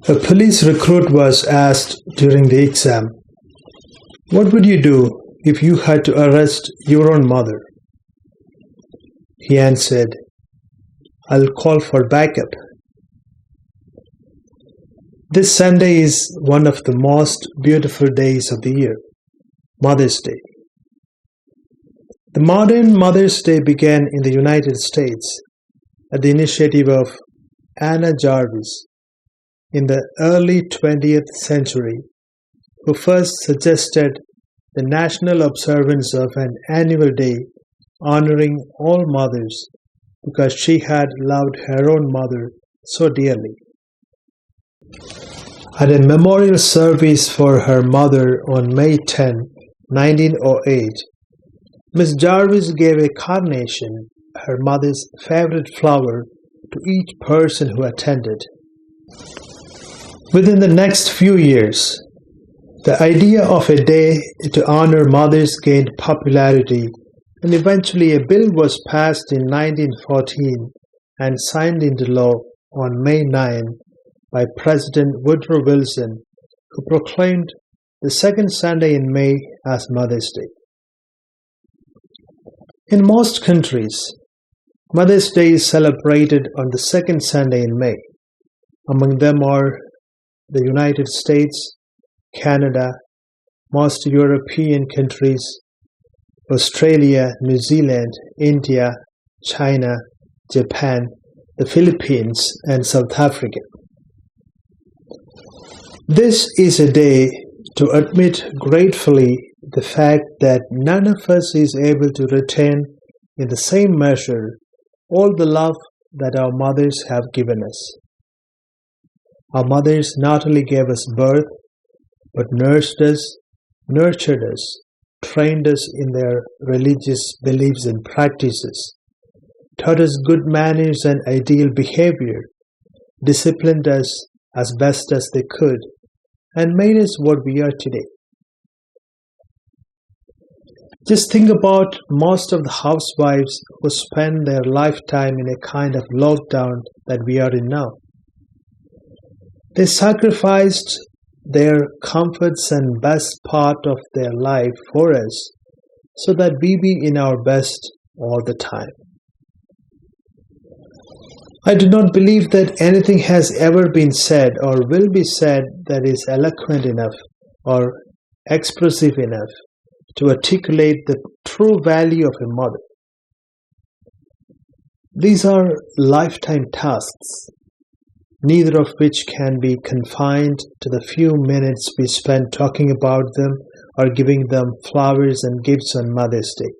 A police recruit was asked during the exam, "What would you do if you had to arrest your own mother?" He answered, "I'll call for backup." This Sunday is one of the most beautiful days of the year, Mother's Day. The modern Mother's Day began in the United States at the initiative of Anna Jarvis in the early 20th century, who first suggested the national observance of an annual day honoring all mothers because she had loved her own mother so dearly. At a memorial service for her mother on May 10, 1908, Miss Jarvis gave a carnation, her mother's favorite flower, to each person who attended. Within the next few years, the idea of a day to honor mothers gained popularity, and eventually a bill was passed in 1914 and signed into law on May 9 by President Woodrow Wilson, who proclaimed the second Sunday in May as Mother's Day. In most countries, Mother's Day is celebrated on the second Sunday in May. Among them are the United States, Canada, most European countries, Australia, New Zealand, India, China, Japan, the Philippines, and South Africa. This is a day to admit gratefully the fact that none of us is able to retain in the same measure all the love that our mothers have given us. Our mothers not only gave us birth, but nursed us, nurtured us, trained us in their religious beliefs and practices, taught us good manners and ideal behavior, disciplined us as best as they could, and made us what we are today. Just think about most of the housewives who spend their lifetime in a kind of lockdown that we are in now. They sacrificed their comforts and best part of their life for us so that we be in our best all the time. I do not believe that anything has ever been said or will be said that is eloquent enough or expressive enough to articulate the true value of a mother. These are lifetime tasks, neither of which can be confined to the few minutes we spend talking about them or giving them flowers and gifts on Mother's Day.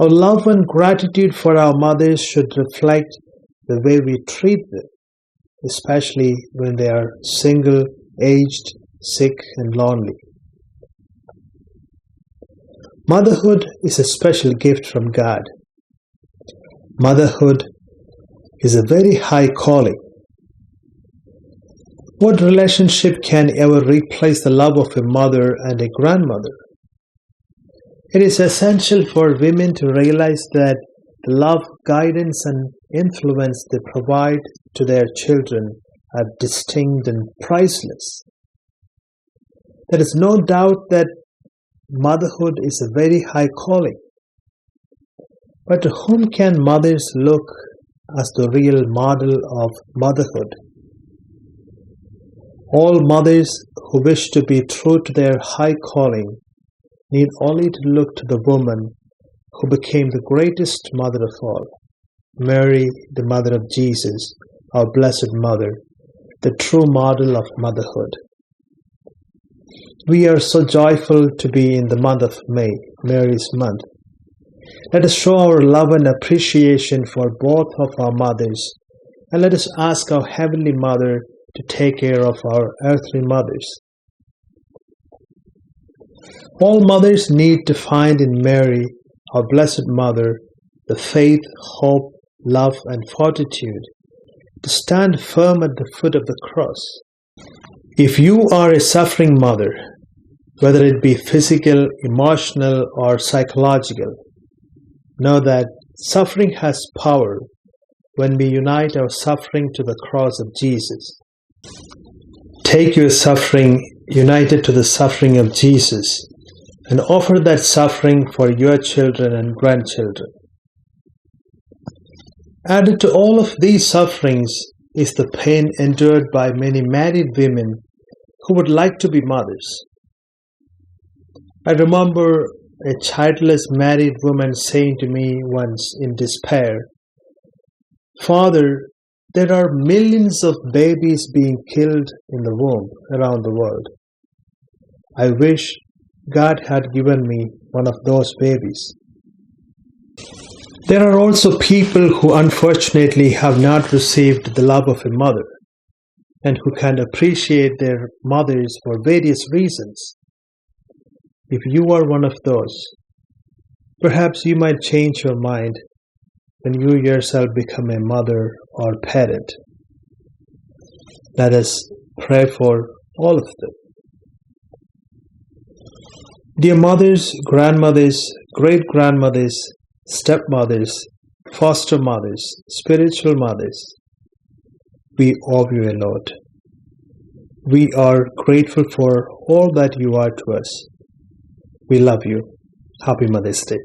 Our love and gratitude for our mothers should reflect the way we treat them, especially when they are single, aged, sick, and lonely. Motherhood is a special gift from God. Motherhood is a very high calling. What relationship can ever replace the love of a mother and a grandmother? It is essential for women to realize that the love, guidance, and influence they provide to their children are distinct and priceless. There is no doubt that motherhood is a very high calling. But to whom can mothers look as the real model of motherhood? All mothers who wish to be true to their high calling need only to look to the woman who became the greatest mother of all, Mary, the mother of Jesus, our Blessed Mother, the true model of motherhood. We are so joyful to be in the month of May, Mary's month. Let us show our love and appreciation for both of our mothers, and let us ask our Heavenly Mother to take care of our earthly mothers. All mothers need to find in Mary, our Blessed Mother, the faith, hope, love, and fortitude to stand firm at the foot of the cross. If you are a suffering mother, whether it be physical, emotional, or psychological, know that suffering has power when we unite our suffering to the cross of Jesus. Take your suffering united to the suffering of Jesus and offer that suffering for your children and grandchildren. Added to all of these sufferings is the pain endured by many married women who would like to be mothers. I remember a childless married woman saying to me once in despair, "Father, there are millions of babies being killed in the womb around the world. I wish God had given me one of those babies." There are also people who unfortunately have not received the love of a mother and who can appreciate their mothers for various reasons. If you are one of those, perhaps you might change your mind when you yourself become a mother or parent. Let us pray for all of them. Dear mothers, grandmothers, great-grandmothers, stepmothers, foster mothers, spiritual mothers, we owe you a lot. We are grateful for all that you are to us. We love you. Happy Mother's Day.